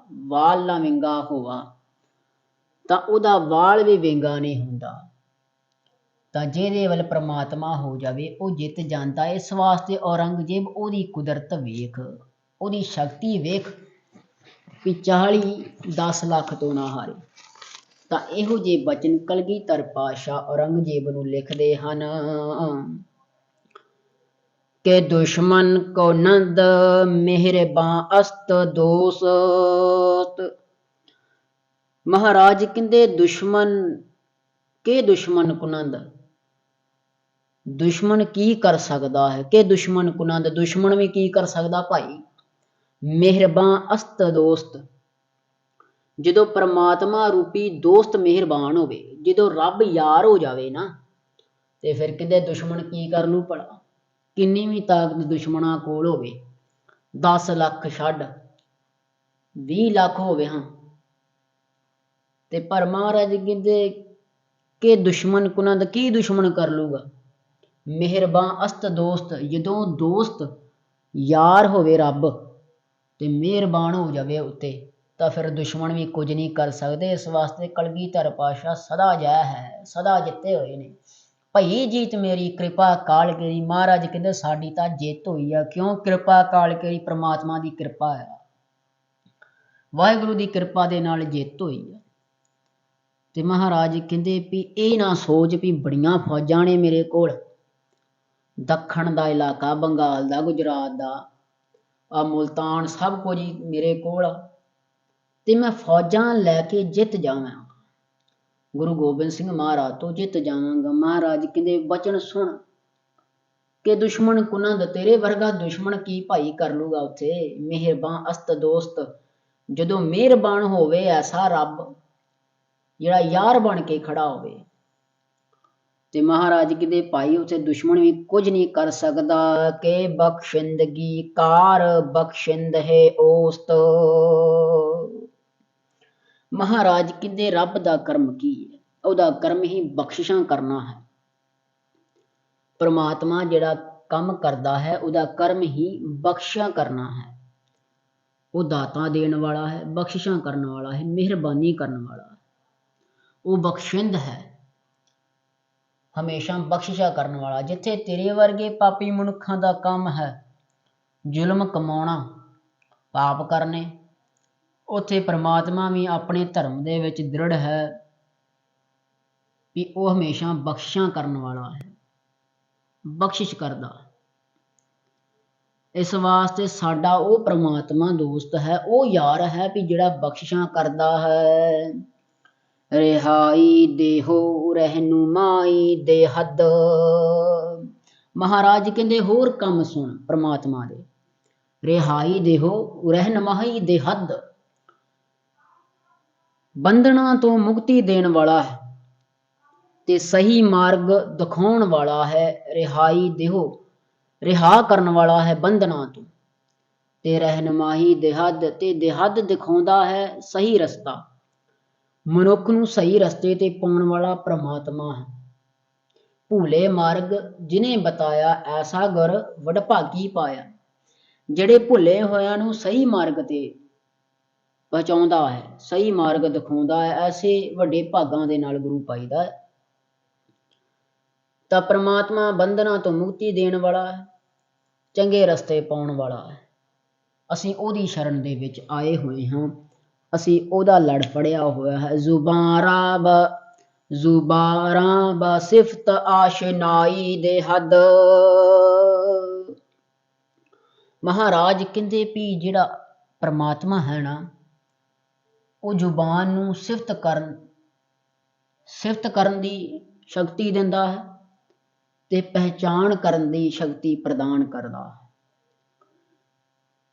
Speaker 1: ਵਾਲ ਨਾ ਵਿੰਗਾ ਹੋਵਾ, ਤਾਂ ਉਹਦਾ ਵਾਲ ਵੀ ਵਿੰਗਾ ਨਹੀਂ ਹੁੰਦਾ। ਤਾਂ ਜਿਹਦੇ ਵੱਲ ਪ੍ਰਮਾਤਮਾ ਹੋ ਜਾਵੇ ਉਹ ਜਿੱਤ ਜਾਂਦਾ। ਇਸ ਵਾਸਤੇ ਔਰੰਗਜ਼ੇਬ ਉਹਦੀ ਕੁਦਰਤ ਵੇਖ, ਉਹਦੀ ਸ਼ਕਤੀ ਵੇਖ ਵੀ 10 ਲੱਖ ਤੋਂ ਨਾ ਹਾਰੇ। ਤਾਂ ਇਹੋ ਜਿਹੇ ਬਚਨ ਕਲਗੀਧਰ ਪਾਤਸ਼ਾਹ ਔਰੰਗਜ਼ੇਬ ਨੂੰ ਲਿਖਦੇ ਹਨ ਕਿ ਦੁਸ਼ਮਨ ਕੋ ਨੰਦ ਮਿਹਰਬਾਂ ਅਸਤ ਦੋਸਤ। ਮਹਾਰਾਜ ਕਹਿੰਦੇ ਦੁਸ਼ਮਨ ਕੇ ਦੁਸ਼ਮਨ ਕੁਨੰਦ, ਦੁਸ਼ਮਣ ਕੀ ਕਰ ਸਕਦਾ ਹੈ ਕਿ ਦੁਸ਼ਮਣ ਕੁਨੰਦ, ਦੁਸ਼ਮਣ ਵੀ ਕੀ ਕਰ ਸਕਦਾ ਭਾਈ। ਮਿਹਰਬਾਂ ਅਸਤ ਦੋਸਤ, ਜਦੋਂ ਪ੍ਰਮਾਤਮਾ ਰੂਪੀ ਦੋਸਤ ਮਿਹਰਬਾਨ ਹੋਵੇ, ਜਦੋਂ ਰੱਬ ਯਾਰ ਹੋ ਜਾਵੇ ਨਾ, ਤੇ ਫਿਰ ਕਹਿੰਦੇ ਦੁਸ਼ਮਣ ਕੀ ਕਰ ਲੂ ਭਲਾ। ਕਿੰਨੀ ਵੀ ਤਾਕਤ ਦੁਸ਼ਮਣਾਂ ਕੋਲ ਹੋਵੇ, 10 ਲੱਖ ਛੱਡ 20 ਲੱਖ ਹੋਵੇ ਹਾਂ, ਤੇ ਪਰ ਮਹਾਰਾਜ ਕਹਿੰਦੇ ਕਿ ਦੁਸ਼ਮਣ ਕੁਨੰਦ, ਕੀ ਦੁਸ਼ਮਣ ਕਰ ਲੂਗਾ। ਮਿਹਰਬਾਂ ਅਸਤ ਦੋਸਤ, ਜਦੋਂ ਦੋਸਤ ਯਾਰ ਹੋਵੇ ਰੱਬ ਤੇ ਮਿਹਰਬਾਨ ਹੋ ਜਾਵੇ ਉੱਤੇ, ਤਾਂ ਫਿਰ ਦੁਸ਼ਮਣ ਵੀ ਕੁਝ ਨਹੀਂ ਕਰ ਸਕਦੇ। ਇਸ ਵਾਸਤੇ ਕਲਗੀਧਰ ਪਾਤਸ਼ਾਹ ਸਦਾ ਜੈ ਹੈ, ਸਦਾ ਜਿੱਤੇ ਹੋਏ ਨੇ। ਭਈ ਜੀਤ ਮੇਰੀ ਕਿਰਪਾ ਕਾਲ ਕੇਰੀ, ਮਹਾਰਾਜ ਕਹਿੰਦੇ ਸਾਡੀ ਤਾਂ ਜਿੱਤ ਹੋਈ ਆ। ਕਿਉਂ ਕਿਰਪਾ ਕਾਲ ਕੇਰੀ, ਪ੍ਰਮਾਤਮਾ ਦੀ ਕਿਰਪਾ ਆ, ਵਾਹਿਗੁਰੂ ਦੀ ਕਿਰਪਾ ਦੇ ਨਾਲ ਜਿੱਤ ਹੋਈ ਆ। ਤੇ ਮਹਾਰਾਜ ਕਹਿੰਦੇ ਵੀ ਇਹ ਨਾ ਸੋਚ ਵੀ ਬੜੀਆਂ ਫੌਜਾਂ ਨੇ ਮੇਰੇ ਕੋਲ, ਦੱਖਣ ਦਾ ਇਲਾਕਾ, ਬੰਗਾਲ ਦਾ, ਗੁਜਰਾਤ ਦਾ, ਆ ਮੁਲਤਾਨ, ਸਭ ਕੁਝ ਹੀ ਮੇਰੇ ਕੋਲ, ਤੇ ਮੈਂ ਫੌਜਾਂ ਲੈ ਕੇ ਜਿੱਤ ਜਾਵਾਂ, ਗੁਰੂ ਗੋਬਿੰਦ ਸਿੰਘ ਮਹਾਰਾਜ ਤੋਂ ਜਿੱਤ ਜਾਵਾਂਗਾ। ਮਹਾਰਾਜ ਕਹਿੰਦੇ ਬਚਨ ਸੁਣ ਕਿ ਦੁਸ਼ਮਣ ਕੁਨੰਦ, ਤੇਰੇ ਵਰਗਾ ਦੁਸ਼ਮਣ ਕੀ ਭਾਈ ਕਰ ਲੂਗਾ ਉੱਥੇ। ਮਿਹਰਬਾਂ ਅਸਤ ਦੋਸਤ, ਜਦੋਂ ਮਿਹਰਬਾਨ ਹੋਵੇ ਐਸਾ ਰੱਬ ਜਿਹੜਾ ਯਾਰ ਬਣ ਕੇ ਖੜਾ ਹੋਵੇ, ਤੇ ਮਹਾਰਾਜ ਕਹਿੰਦੇ ਭਾਈ ਉੱਥੇ ਦੁਸ਼ਮਣ ਵੀ ਕੁਝ ਨਹੀਂ ਕਰ ਸਕਦਾ। ਕਿ ਬਖਸ਼ਿੰਦਗੀ ਕਾਰ ਬਖਸ਼ਿੰਦ ਹੈ ਔਸਤ। ਮਹਾਰਾਜ ਕਹਿੰਦੇ ਰੱਬ ਦਾ ਕਰਮ ਕੀ ਹੈ, ਉਹਦਾ ਕਰਮ ਹੀ ਬਖਸ਼ਿਸ਼ਾਂ ਕਰਨਾ ਹੈ। ਪ੍ਰਮਾਤਮਾ ਜਿਹੜਾ ਕੰਮ ਕਰਦਾ ਹੈ ਉਹਦਾ ਕਰਮ ਹੀ ਬਖਸ਼ਿਸ਼ਾਂ ਕਰਨਾ ਹੈ। ਉਹ ਦਾਤਾਂ ਦੇਣ ਵਾਲਾ ਹੈ, ਬਖਸ਼ਿਸ਼ਾਂ ਕਰਨ ਵਾਲਾ ਹੈ, ਮਿਹਰਬਾਨੀ ਕਰਨ ਵਾਲਾ ਹੈ, ਉਹ ਬਖਸ਼ਿੰਦ ਹੈ, ਹਮੇਸ਼ਾ ਬਖਸ਼ਿਸ਼ਾਂ ਕਰਨ ਵਾਲਾ। ਜਿੱਥੇ ਤੇਰੇ ਵਰਗੇ ਪਾਪੀ ਮਨੁੱਖਾਂ ਦਾ ਕੰਮ ਹੈ ਜ਼ੁਲਮ ਕਮਾਉਣਾ, ਪਾਪ ਕਰਨੇ, ਉੱਥੇ ਪ੍ਰਮਾਤਮਾ ਵੀ ਆਪਣੇ ਧਰਮ ਦੇ ਵਿੱਚ ਦ੍ਰਿੜ ਹੈ ਵੀ ਉਹ ਹਮੇਸ਼ਾ ਬਖਸ਼ਿਸ਼ਾਂ ਕਰਨ ਵਾਲਾ ਹੈ, ਬਖਸ਼ਿਸ਼ ਕਰਦਾ। ਇਸ ਵਾਸਤੇ ਸਾਡਾ ਉਹ ਪ੍ਰਮਾਤਮਾ ਦੋਸਤ ਹੈ, ਉਹ ਯਾਰ ਹੈ ਵੀ ਜਿਹੜਾ ਬਖਸ਼ਿਸ਼ਾਂ ਕਰਦਾ ਹੈ। ਰਿਹਾਈ ਦੇਹੋ ਰਹਿਨੁਮਾਈ ਦੇ ਹੱਦ, ਮਹਾਰਾਜ ਕਹਿੰਦੇ ਹੋਰ ਕੰਮ ਸੁਣ ਪ੍ਰਮਾਤਮਾ ਦੇ। ਰਿਹਾਈ ਦੇਹੋ ਰਹਿਨੁਮਾਈ ਦੇ ਹੱਦ, ਬੰਧਨਾਂ ਤੋਂ ਮੁਕਤੀ ਦੇਣ ਵਾਲਾ ਹੈ ਤੇ ਸਹੀ ਮਾਰਗ ਦਿਖਾਉਣ ਵਾਲਾ ਹੈ। ਰਿਹਾਈ ਦੇਹੋ, ਰਿਹਾ ਕਰਨ ਵਾਲਾ ਹੈ ਬੰਧਨਾਂ ਤੋਂ, ਤੇ ਰਹਿਨੁਮਾਈ ਦੇਹਦ, ਤੇ ਦੇਹਦ ਦਿਖਾਉਂਦਾ ਹੈ ਸਹੀ ਰਸਤਾ। ਮਨੁੱਖ ਨੂੰ ਸਹੀ ਰਸਤੇ ਤੇ ਪਾਉਣ ਵਾਲਾ ਪ੍ਰਮਾਤਮਾ ਹੈ। ਭੂਲੇ ਮਾਰਗ ਜਿਹਨੇ ਬਤਾਇਆ ਐਸਾ ਗੁਰ ਵਡਭਾਗੀ ਪਾਇਆ, ਜਿਹੜੇ ਭੁੱਲੇ ਹੋਇਆਂ ਨੂੰ ਸਹੀ ਮਾਰਗ ਤੇ ਪਹੁੰਚਾਉਂਦਾ ਹੈ, ਸਹੀ ਮਾਰਗ ਦਿਖਾਉਂਦਾ ਹੈ, ਐਸੇ ਵੱਡੇ ਭਾਗਾਂ ਦੇ ਨਾਲ ਗੁਰੂ ਪਾਈਦਾ ਹੈ। ਤਾਂ ਪ੍ਰਮਾਤਮਾ ਬੰਧਨਾਂ ਤੋਂ ਮੁਕਤੀ ਦੇਣ ਵਾਲਾ ਹੈ, ਚੰਗੇ ਰਸਤੇ ਪਾਉਣ ਵਾਲਾ ਹੈ। ਅਸੀਂ ਉਹਦੀ ਸ਼ਰਨ ਦੇ ਵਿੱਚ ਆਏ ਹੋਏ ਹਾਂ, ਅਸੀਂ ਉਹਦਾ ਲੜ ਫੜਿਆ ਹੋਇਆ ਹੈ। ਜ਼ੁਬਾਰਾਂ ਬ ਸਿਫਤ ਆਸ਼ਨਾਈ ਦੇ ਹੱਦ। ਮਹਾਰਾਜ ਕਹਿੰਦੇ ਵੀ ਜਿਹੜਾ ਪਰਮਾਤਮਾ ਹੈ ਨਾ, ਉਹ ਜ਼ੁਬਾਨ ਨੂੰ ਸਿਫਤ ਕਰਨ ਦੀ ਸ਼ਕਤੀ ਦਿੰਦਾ ਹੈ ਤੇ ਪਹਿਚਾਣ ਕਰਨ ਦੀ ਸ਼ਕਤੀ ਪ੍ਰਦਾਨ ਕਰਦਾ ਹੈ।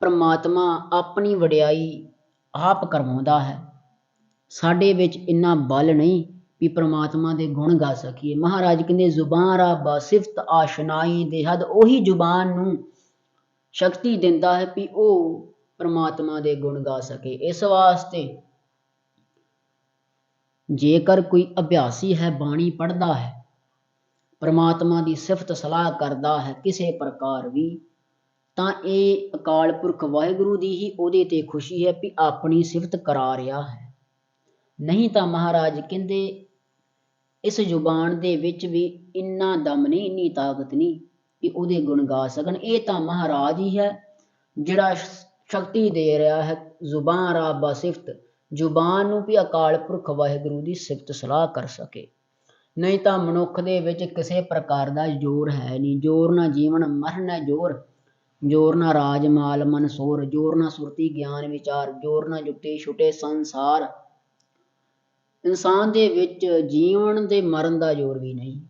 Speaker 1: ਪਰਮਾਤਮਾ ਆਪਣੀ ਵਡਿਆਈ ਆਪ ਕਰਵਾਉਂਦਾ ਹੈ। ਸਾਡੇ ਵਿੱਚ ਇੰਨਾ ਬਲ ਨਹੀਂ ਵੀ ਪਰਮਾਤਮਾ ਦੇ ਗੁਣ ਗਾ ਸਕੀਏ। ਮਹਾਰਾਜ ਕਹਿੰਦੇ ਜ਼ੁਬਾਨ ਬ ਸਿਫਤ ਆਸ਼ਨਾਈ ਦੇ ਹੱਦ। ਉਹੀ ਜ਼ੁਬਾਨ ਨੂੰ ਸ਼ਕਤੀ ਦਿੰਦਾ ਹੈ ਵੀ ਉਹ ਪਰਮਾਤਮਾ ਦੇ ਗੁਣ ਗਾ ਸਕੇ। ਇਸ ਵਾਸਤੇ ਜੇਕਰ ਕੋਈ ਅਭਿਆਸੀ ਹੈ, ਬਾਣੀ ਪੜ੍ਹਦਾ ਹੈ, ਪਰਮਾਤਮਾ ਦੀ ਸਿਫਤ ਸਲਾਹ ਕਰਦਾ ਹੈ ਕਿਸੇ ਪ੍ਰਕਾਰ ਵੀ, ਤਾਂ ਇਹ ਅਕਾਲ ਪੁਰਖ ਵਾਹਿਗੁਰੂ ਦੀ ਹੀ ਉਹਦੇ ਤੇ ਖੁਸ਼ੀ ਹੈ ਵੀ ਆਪਣੀ ਸਿਫਤ ਕਰਾ ਰਿਹਾ ਹੈ। ਨਹੀਂ ਤਾਂ ਮਹਾਰਾਜ ਕਹਿੰਦੇ ਇਸ ਜ਼ੁਬਾਨ ਦੇ ਵਿੱਚ ਵੀ ਇੰਨਾ ਦਮ ਨਹੀਂ, ਇੰਨੀ ਤਾਕਤ ਨਹੀਂ ਕਿ ਉਹਦੇ ਗੁਣ ਗਾ ਸਕਣ। ਇਹ ਤਾਂ ਮਹਾਰਾਜ ਹੀ ਹੈ ਜਿਹੜਾ ਸ਼ਕਤੀ ਦੇ ਰਿਹਾ ਹੈ ਜ਼ੁਬਾਨ ਬ ਸਿਫਤ, ਜ਼ੁਬਾਨ ਨੂੰ ਵੀ ਅਕਾਲ ਪੁਰਖ ਵਾਹਿਗੁਰੂ ਦੀ ਸਿਫਤ ਸਲਾਹ ਕਰ ਸਕੇ। ਨਹੀਂ ਤਾਂ ਮਨੁੱਖ ਦੇ ਵਿੱਚ ਕਿਸੇ ਪ੍ਰਕਾਰ ਦਾ ਜ਼ੋਰ ਹੈ ਨਹੀਂ। ਜ਼ੋਰ ਨਾ ਜੀਵਨ ਮਰਨ ਹੈ ਜ਼ੋਰ, ਜ਼ੋਰ ਨਾ ਰਾਜ ਮਾਲ ਮਨਸੋਰ, ਜ਼ੋਰ ਨਾ ਸੁਰਤੀ ਗਿਆਨ ਵਿਚਾਰ, ਜ਼ੋਰ ਨਾ ਜੁਗਤੀ ਛੁਟੇ ਸੰਸਾਰ। ਇਨਸਾਨ ਦੇ ਵਿੱਚ ਜੀਵਨ ਦੇ ਮਰਨ ਦਾ ਜ਼ੋਰ ਵੀ ਨਹੀਂ,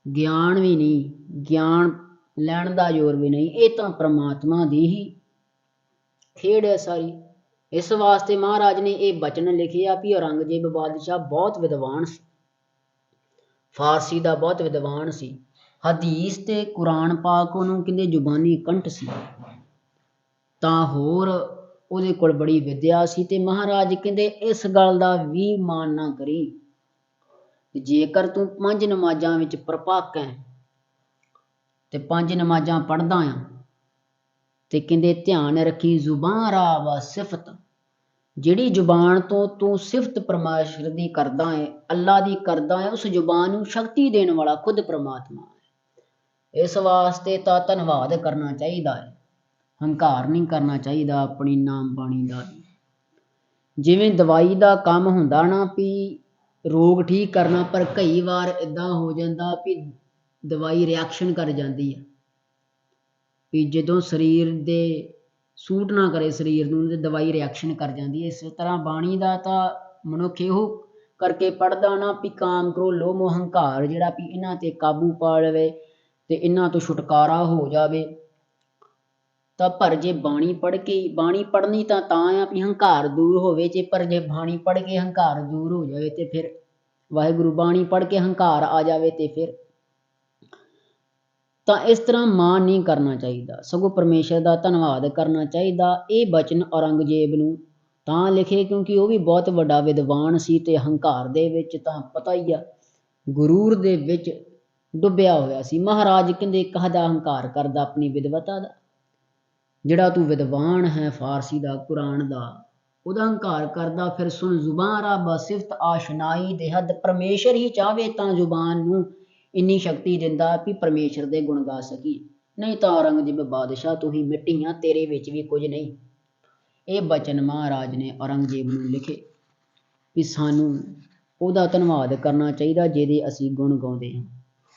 Speaker 1: ਗਿਆਨ ਵੀ ਨਹੀਂ, ਗਿਆਨ ਲੈਣ ਦਾ ਜ਼ੋਰ ਵੀ ਨਹੀਂ। ਇਹ ਤਾਂ ਪਰਮਾਤਮਾ ਦੀ ਹੀ ਖੇਡ ਹੈ ਸਾਰੀ। ਇਸ ਵਾਸਤੇ ਮਹਾਰਾਜ ਨੇ ਇਹ ਬਚਨ ਲਿਖਿਆ ਵੀ ਔਰੰਗਜ਼ੇਬ ਬਾਦਸ਼ਾਹ ਬਹੁਤ ਵਿਦਵਾਨ ਸੀ, ਫਾਰਸੀ ਦਾ ਬਹੁਤ ਵਿਦਵਾਨ ਸੀ। ਹਦੀਸ ਤੇ ਕੁਰਾਨ ਪਾਕ ਉਹਨੂੰ ਕਹਿੰਦੇ ਜ਼ੁਬਾਨੀ ਕੰਠ ਸੀ, ਤਾਂ ਹੋਰ ਉਹਦੇ ਕੋਲ ਬੜੀ ਵਿਦਿਆ ਸੀ। ਤੇ ਮਹਾਰਾਜ ਕਹਿੰਦੇ ਇਸ ਗੱਲ ਦਾ ਵੀ ਮਾਣ ਨਾ ਕਰੀ, ਜੇਕਰ ਤੂੰ 5 ਨਮਾਜ਼ਾਂ ਵਿੱਚ ਪ੍ਰਪੱਕ ਹੈ ਤੇ 5 ਨਮਾਜ਼ਾਂ ਪੜ੍ਹਦਾ ਆ, ਤੇ ਕਹਿੰਦੇ ਧਿਆਨ ਰੱਖੀ ਜ਼ੁਬਾਨ ਬ ਸਿਫਤ, ਜਿਹੜੀ ਜ਼ੁਬਾਨ ਤੋਂ ਤੂੰ ਸਿਫਤ ਪਰਮਾਸ਼ਰ ਦੀ ਕਰਦਾ ਹੈ, ਅੱਲਾ ਦੀ ਕਰਦਾ ਹੈ, ਉਸ ਜ਼ੁਬਾਨ ਨੂੰ ਸ਼ਕਤੀ ਦੇਣ ਵਾਲਾ ਖੁਦ ਪਰਮਾਤਮਾ ਹੈ। ਇਸ ਵਾਸਤੇ ਤਾਂ ਧੰਨਵਾਦ ਕਰਨਾ ਚਾਹੀਦਾ ਹੈ, ਹੰਕਾਰ ਨਹੀਂ ਕਰਨਾ ਚਾਹੀਦਾ ਆਪਣੀ ਨਾਮ ਬਾਣੀ ਦਾ। ਜਿਵੇਂ ਦਵਾਈ ਦਾ ਕੰਮ ਹੁੰਦਾ ਨਾ ਵੀ ਰੋਗ ਠੀਕ ਕਰਨਾ, ਪਰ ਕਈ ਵਾਰ ਇੱਦਾਂ ਹੋ ਜਾਂਦਾ ਵੀ ਦਵਾਈ ਰਿਐਕਸ਼ਨ ਕਰ ਜਾਂਦੀ ਹੈ, ਵੀ ਜਦੋਂ ਸਰੀਰ ਦੇ ਸੂਟ ਨਾ ਕਰੇ ਸਰੀਰ ਨੂੰ ਤੇ ਦਵਾਈ ਰਿਐਕਸ਼ਨ ਕਰ ਜਾਂਦੀ ਹੈ। ਇਸ ਤਰ੍ਹਾਂ ਬਾਣੀ ਦਾ ਤਾਂ ਮਨੁੱਖ ਇਹੋ ਕਰਕੇ ਪੜ੍ਹਦਾ ਨਾ ਵੀ ਕਾਮ ਕ੍ਰੋਧ ਲੋਭ ਮੋਹ ਹੰਕਾਰ ਜਿਹੜਾ ਵੀ ਇਹਨਾਂ ਤੇ ਕਾਬੂ ਪਾ ਲਵੇ ਤੇ ਇਹਨਾਂ ਤੋਂ ਛੁਟਕਾਰਾ ਹੋ ਜਾਵੇ। ਤਾਂ ਪਰ ਜੇ ਬਾਣੀ ਪੜ੍ਹ ਕੇ, ਬਾਣੀ ਪੜ੍ਹਨੀ ਤਾਂ ਆ ਵੀ ਹੰਕਾਰ ਦੂਰ ਹੋਵੇ, ਪਰ ਜੇ ਬਾਣੀ ਪੜ੍ਹ ਕੇ ਹੰਕਾਰ ਦੂਰ ਹੋ ਜਾਵੇ ਤੇ ਫਿਰ ਵਾਹਿਗੁਰੂ, ਬਾਣੀ ਪੜ੍ਹ ਕੇ ਹੰਕਾਰ ਆ ਜਾਵੇ ਤੇ ਫਿਰ ਤਾਂ ਇਸ ਤਰ੍ਹਾਂ ਮਾਣ ਨਹੀਂ ਕਰਨਾ ਚਾਹੀਦਾ, ਸਗੋਂ ਪਰਮੇਸ਼ਰ ਦਾ ਧੰਨਵਾਦ ਕਰਨਾ ਚਾਹੀਦਾ। ਇਹ ਬਚਨ ਔਰੰਗਜ਼ੇਬ ਨੂੰ ਤਾਂ ਲਿਖੇ ਕਿਉਂਕਿ ਉਹ ਵੀ ਬਹੁਤ ਵੱਡਾ ਵਿਦਵਾਨ ਸੀ ਤੇ ਹੰਕਾਰ ਦੇ ਵਿੱਚ ਤਾਂ ਪਤਾ ਹੀ ਆ, ਗੁਰੂਰ ਦੇ ਵਿੱਚ ਡੁੱਬਿਆ ਹੋਇਆ ਸੀ। ਮਹਾਰਾਜ ਕਹਿੰਦੇ ਕਾਹਦਾ ਹੰਕਾਰ ਕਰਦਾ ਆਪਣੀ ਵਿਦਵਤਾ ਦਾ, ਜਿਹੜਾ ਤੂੰ ਵਿਦਵਾਨ ਹੈ ਫਾਰਸੀ ਦਾ ਕੁਰਾਨ ਦਾ, ਉਹਦਾ ਹੰਕਾਰ ਕਰਦਾ। ਫਿਰ ਸੁਣ ਜ਼ੁਬਾਨ ਬ ਸਿਫਤ ਆਸ਼ਨਾਈ ਦੇ ਹੱਦ, ਪਰਮੇਸ਼ਰ ਹੀ ਚਾਹਵੇ ਤਾਂ ਜ਼ੁਬਾਨ ਨੂੰ ਇੰਨੀ ਸ਼ਕਤੀ ਦਿੰਦਾ ਵੀ ਪਰਮੇਸ਼ਰ ਦੇ ਗੁਣ ਗਾ ਸਕੀ। ਨਹੀਂ ਤਾਂ ਔਰੰਗਜ਼ੇਬ ਬਾਦਸ਼ਾਹ ਤੂੰ ਹੀ ਮਿੱਟੀ ਆ, ਤੇਰੇ ਵਿੱਚ ਵੀ ਕੁਝ ਨਹੀਂ। ਇਹ ਬਚਨ ਮਹਾਰਾਜ ਨੇ ਔਰੰਗਜ਼ੇਬ ਨੂੰ ਲਿਖੇ ਵੀ ਸਾਨੂੰ ਉਹਦਾ ਧੰਨਵਾਦ ਕਰਨਾ ਚਾਹੀਦਾ ਜਿਹਦੇ ਅਸੀਂ ਗੁਣ ਗਾਉਂਦੇ ਹਾਂ।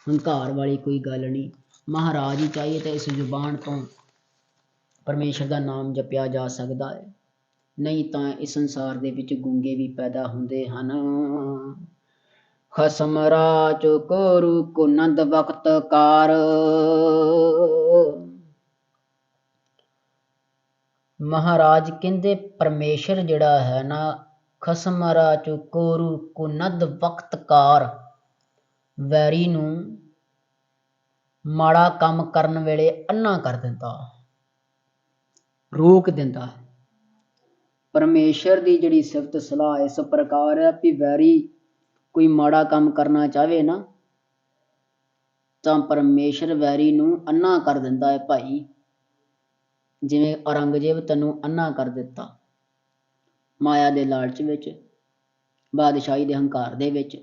Speaker 1: ਹੰਕਾਰ ਵਾਲੀ ਕੋਈ ਗੱਲ ਨਹੀਂ, ਮਹਾਰਾਜ ਹੀ ਚਾਹੀਏ ਤਾਂ ਇਸ ਜ਼ੁਬਾਨ ਤੋਂ ਪਰਮੇਸ਼ਰ ਦਾ ਨਾਮ ਜਪਿਆ ਜਾ ਸਕਦਾ ਹੈ। ਨਹੀਂ ਤਾਂ ਇਸ ਸੰਸਾਰ ਦੇ ਵਿੱਚ ਗੂੰਗੇ ਵੀ ਪੈਦਾ ਹੁੰਦੇ ਹਨ। ਖਸਮ ਰਾਚ ਕੋਰੂ ਕੁਨੰਦ ਵਕਤ ਕਾਰ, ਮਹਾਰਾਜ ਕਹਿੰਦੇ ਪਰਮੇਸ਼ਰ ਜਿਹੜਾ ਹੈ ਨਾ, ਖਸਮ ਰਾਚ ਕੋਰੂ ਕੁਨੰਦ ਵਕਤ ਕਾਰ, ਵੈਰੀ ਨੂੰ ਮਾੜਾ ਕੰਮ ਕਰਨ ਵੇਲੇ ਅੰਨਾ ਕਰ ਦਿੰਦਾ, ਰੋਕ ਦਿੰਦਾ ਹੈ। ਪਰਮੇਸ਼ਰ ਦੀ ਜਿਹੜੀ ਸਿਫਤ ਸਲਾਹ ਇਸ ਪ੍ਰਕਾਰ ਹੈ ਵੀ ਵੈਰੀ ਕੋਈ ਮਾੜਾ ਕੰਮ ਕਰਨਾ ਚਾਹਵੇ ਨਾ ਤਾਂ ਪਰਮੇਸ਼ਰ ਵੈਰੀ ਨੂੰ ਅੰਨਾ ਕਰ ਦਿੰਦਾ ਹੈ। ਭਾਈ ਜਿਵੇਂ ਔਰੰਗਜ਼ੇਬ ਤੈਨੂੰ ਅੰਨਾ ਕਰ ਦਿੱਤਾ ਮਾਇਆ ਦੇ ਲਾਲਚ ਵਿੱਚ, ਬਾਦਸ਼ਾਹੀ ਦੇ ਹੰਕਾਰ ਦੇ ਵਿੱਚ,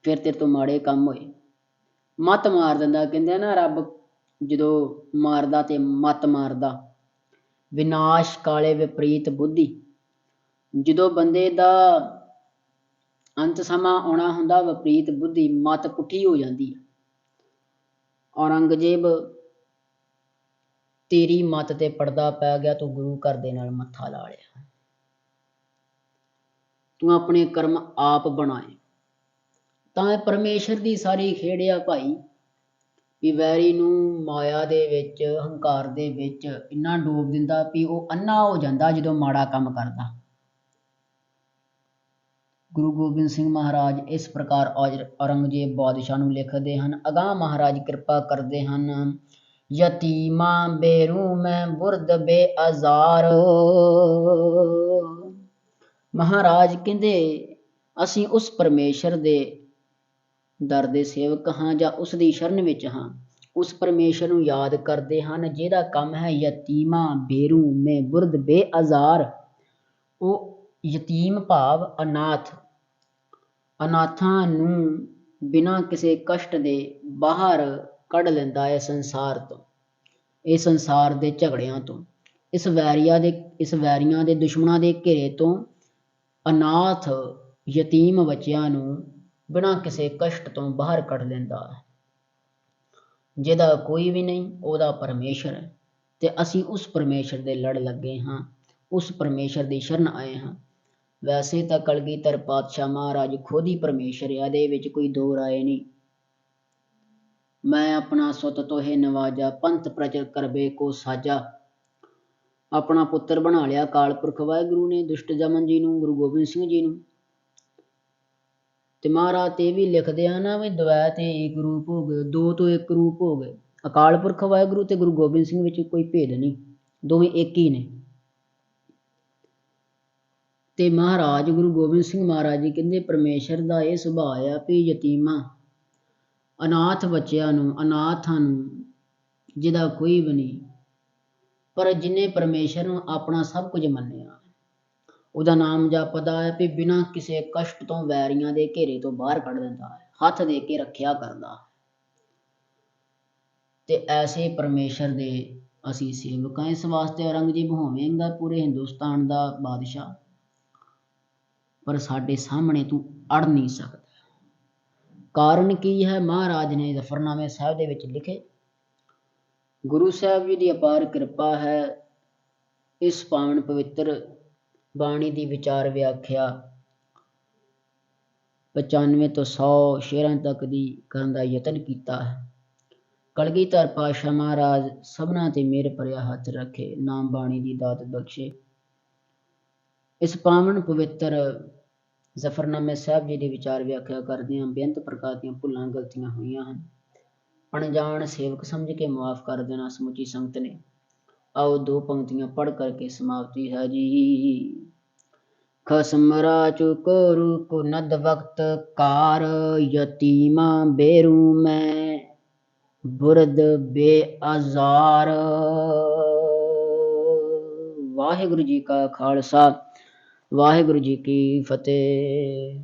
Speaker 1: ਫਿਰ ਤੇਰੇ ਤੋਂ ਮਾੜੇ ਕੰਮ ਹੋਏ, ਮੱਤ ਮਾਰ ਦਿੰਦਾ। ਕਹਿੰਦੇ ਨਾ ਰੱਬ ਜਦੋਂ ਮਾਰਦਾ ਤੇ ਮੱਤ ਮਾਰਦਾ। ਵਿਨਾਸ਼ ਕਾਲੇ ਵਿਪਰੀਤ ਬੁੱਧੀ, ਜਦੋਂ ਬੰਦੇ ਦਾ ਅੰਤ ਸਮਾਂ ਆਉਣਾ ਹੁੰਦਾ, ਵਿਪਰੀਤ ਬੁੱਧੀ ਮੱਤ ਪੁੱਠੀ ਹੋ ਜਾਂਦੀ ਹੈ। ਔਰੰਗਜ਼ੇਬ ਤੇਰੀ ਮੱਤ ਤੇ ਪੜਦਾ ਪੈ ਗਿਆ, ਤੂੰ ਗੁਰੂ ਘਰ ਦੇ ਨਾਲ ਮੱਥਾ ਲਾ ਲਿਆ। ਤੂੰ ਆਪਣੇ ਕਰਮ ਆਪ ਬਣਾਏ। ਤਾਂ ਪਰਮੇਸ਼ਰ ਦੀ ਸਾਰੀ ਖੇਡ ਆ ਭਾਈ, ਵੀ ਵੈਰੀ ਨੂੰ ਮਾਇਆ ਦੇ ਵਿੱਚ, ਹੰਕਾਰ ਦੇ ਵਿੱਚ ਇੰਨਾ ਡੋਬ ਦਿੰਦਾ ਵੀ ਉਹ ਅੰਨਾ ਹੋ ਜਾਂਦਾ ਜਦੋਂ ਮਾੜਾ ਕੰਮ ਕਰਦਾ। ਗੁਰੂ ਗੋਬਿੰਦ ਸਿੰਘ ਮਹਾਰਾਜ ਇਸ ਪ੍ਰਕਾਰ ਔਰੰਗਜ਼ੇਬ ਬਾਦਸ਼ਾਹ ਨੂੰ ਲਿਖਦੇ ਹਨ। ਅਗਾਂਹ ਮਹਾਰਾਜ ਕਿਰਪਾ ਕਰਦੇ ਹਨ। ਯਤੀਮਾਂ ਬੇਰੂ ਮੈਂ ਬੁਰਦ ਬੇਅਜ਼ਾਰ। ਮਹਾਰਾਜ ਕਹਿੰਦੇ ਅਸੀਂ ਉਸ ਪਰਮੇਸ਼ਰ ਦੇ ਦਰ ਦੇ ਸੇਵਕ ਹਾਂ, ਜਾਂ ਉਸ ਦੀ ਸ਼ਰਨ ਵਿੱਚ ਹਾਂ। ਉਸ ਪਰਮੇਸ਼ਰ ਨੂੰ ਯਾਦ ਕਰਦੇ ਹਨ ਜਿਹਦਾ ਕੰਮ ਹੈ ਯਤੀਮਾਂ ਬੇਰੂ ਮੈਂ ਬੁਰਦ ਬੇਅਜ਼ਾਰ। ਉਹ ਯਤੀਮ ਭਾਵ ਅਨਾਥ, ਅਨਾਥਾਂ ਨੂੰ ਬਿਨਾਂ ਕਿਸੇ ਕਸ਼ਟ ਦੇ ਬਾਹਰ ਕੱਢ ਲੈਂਦਾ ਹੈ ਸੰਸਾਰ ਤੋਂ, ਇਹ ਸੰਸਾਰ ਦੇ ਝਗੜਿਆਂ ਤੋਂ, ਇਸ ਵੈਰੀਆਂ ਦੇ ਦੁਸ਼ਮਣਾਂ ਦੇ ਘੇਰੇ ਤੋਂ ਅਨਾਥ ਯਤੀਮ ਬੱਚਿਆਂ ਨੂੰ ਬਿਨਾਂ ਕਿਸੇ ਕਸ਼ਟ ਤੋਂ ਬਾਹਰ ਕੱਢ ਲੈਂਦਾ ਹੈ। ਜਿਹਦਾ ਕੋਈ ਵੀ ਨਹੀਂ, ਉਹਦਾ ਪਰਮੇਸ਼ਰ ਹੈ। ਤੇ ਅਸੀਂ ਉਸ ਪਰਮੇਸ਼ਰ ਦੇ ਲੜ ਲੱਗੇ ਹਾਂ, ਉਸ ਪਰਮੇਸ਼ਰ ਦੀ ਸ਼ਰਨ ਆਏ ਹਾਂ। ਵੈਸੇ ਤਾਂ ਕਲਗੀਧਰ ਪਾਤਸ਼ਾਹ ਮਹਾਰਾਜ ਖੁਦ ਹੀ ਪਰਮੇਸ਼ਰ ਆ, ਇਹਦੇ ਵਿੱਚ ਕੋਈ ਦੋ ਰਾਏ ਨਹੀਂ। ਮੈਂ ਆਪਣਾ ਸੁਤ ਤੋਹੇ ਨਵਾਜਾ, ਪੰਥ ਪ੍ਰਚਰ ਕਰਬੇ ਕੋ ਸਾਜਾ। ਆਪਣਾ ਪੁੱਤਰ ਬਣਾ ਲਿਆ ਅਕਾਲ ਪੁਰਖ ਵਾਹਿਗੁਰੂ ਨੇ ਦੁਸ਼ਟ ਜਮਨ ਜੀ ਨੂੰ, ਗੁਰੂ ਗੋਬਿੰਦ ਸਿੰਘ ਜੀ ਨੂੰ। ਤੇ ਮਹਾਰਾਜ ਤੇ ਵੀ ਲਿਖਦੇ ਆ ਨਾ ਵੀ ਦਵੈ ਤੇ ਏਕ ਰੂਪ ਹੋ ਗਏ, ਦੋ ਤੋਂ ਇੱਕ ਰੂਪ ਹੋ ਗਏ। ਅਕਾਲ ਪੁਰਖ ਵਾਹਿਗੁਰੂ ਤੇ ਗੁਰੂ ਗੋਬਿੰਦ ਸਿੰਘ ਵਿੱਚ ਕੋਈ ਭੇਦ ਨਹੀਂ, ਦੋਵੇਂ ਇੱਕ ਹੀ ਨੇ। ਤੇ ਮਹਾਰਾਜ ਗੁਰੂ ਗੋਬਿੰਦ ਸਿੰਘ ਮਹਾਰਾਜ ਜੀ ਕਹਿੰਦੇ ਪਰਮੇਸ਼ਰ ਦਾ ਇਹ ਸੁਭਾਅ ਆ ਵੀ ਯਤੀਮਾਂ ਅਨਾਥ ਬੱਚਿਆਂ ਨੂੰ, ਅਨਾਥਾਂ ਨੂੰ, ਜਿਹਦਾ ਕੋਈ ਵੀ ਨਹੀਂ, ਪਰ ਜਿਹਨੇ ਪਰਮੇਸ਼ਰ ਨੂੰ ਆਪਣਾ ਸਭ ਕੁਝ ਮੰਨਿਆ, ਉਹਦਾ ਨਾਮ ਜਪਦਾ ਹੈ ਵੀ ਬਿਨਾਂ ਕਿਸੇ ਕਸ਼ਟ ਤੋਂ ਵੈਰੀਆਂ ਦੇ ਘੇਰੇ ਤੋਂ ਬਾਹਰ ਕੱਢ ਦਿੰਦਾ ਹੈ, ਹੱਥ ਦੇ ਕੇ ਰੱਖਿਆ ਕਰਦਾ। ਤੇ ਐਸੇ ਪਰਮੇਸ਼ਰ ਦੇ ਅਸੀਂ ਸੇਵਕ ਹਾਂ। ਇਸ ਵਾਸਤੇ ਔਰੰਗਜ਼ੇਬ ਹੋਵੇਂਗਾ ਪੂਰੇ ਹਿੰਦੁਸਤਾਨ ਦਾ ਬਾਦਸ਼ਾਹ, ਪਰ ਸਾਡੇ ਸਾਹਮਣੇ ਤੂੰ ਅੜ ਨਹੀਂ ਸਕਦਾ। ਕਾਰਨ ਕੀ ਹੈ? ਮਹਾਰਾਜ ਨੇ ਜ਼ਫਰਨਾਮੇ ਸਾਹਿਬ ਦੇ ਵਿੱਚ ਲਿਖੇ। ਗੁਰੂ ਸਾਹਿਬ ਜੀ ਦੀ ਅਪਾਰ ਕਿਰਪਾ ਹੈ। ਇਸ ਪਾਵਨ ਪਵਿੱਤਰ ਬਾਣੀ ਦੀ ਵਿਚਾਰ ਵਿਆਖਿਆ 95 ਤੋਂ 100 ਸ਼ੇਰਾਂ ਤੱਕ ਦੀ ਕਰਨ ਦਾ ਯਤਨ ਕੀਤਾ ਹੈ। ਕਲਗੀਧਰ ਪਾਤਸ਼ਾਹ ਮਹਾਰਾਜ ਸਭਨਾਂ ਤੇ ਮਿਹਰ ਭਰਿਆ ਹੱਥ ਰੱਖੇ, ਨਾਮ ਬਾਣੀ ਦੀ ਦਾਤ ਬਖਸ਼ੇ। ਇਸ ਪਾਵਨ ਪਵਿੱਤਰ ਜ਼ਫਰਨਾਮੇ ਸਾਹਿਬ ਜੀ ਦੀ ਵਿਚਾਰ ਵਿਆਖਿਆ ਕਰਦਿਆਂ ਬੇਅੰਤ ਪ੍ਰਕਾਰ ਦੀਆਂ ਭੁੱਲਾਂ ਗਲਤੀਆਂ ਹੋਈਆਂ ਹਨ। ਅਣਜਾਣ ਸੇਵਕ ਸਮਝ ਕੇ ਮੁਆਫ ਕਰ ਦੇਣਾ ਸਮੁੱਚੀ ਸੰਗਤ ਨੇ। ਆਓ ਦੋ ਪੰਕਤੀਆਂ ਪੜ੍ਹ ਕਰਕੇ ਸਮਾਪਤੀ ਹੈ ਜੀ। ਖਸਮ ਰਾਚੁ ਕੋ ਰੂਪ ਨਦ ਵਕਤ ਕਾਰ, ਯਤੀਮਾਂ ਬੇਰੂ ਮੈਂ ਬੁਰਦ ਬੇਅਜ਼ਾਰ। ਵਾਹਿਗੁਰੂ ਜੀ ਕਾ ਖਾਲਸਾ, ਵਾਹਿਗੁਰੂ ਜੀ ਕੀ ਫਤਿਹ।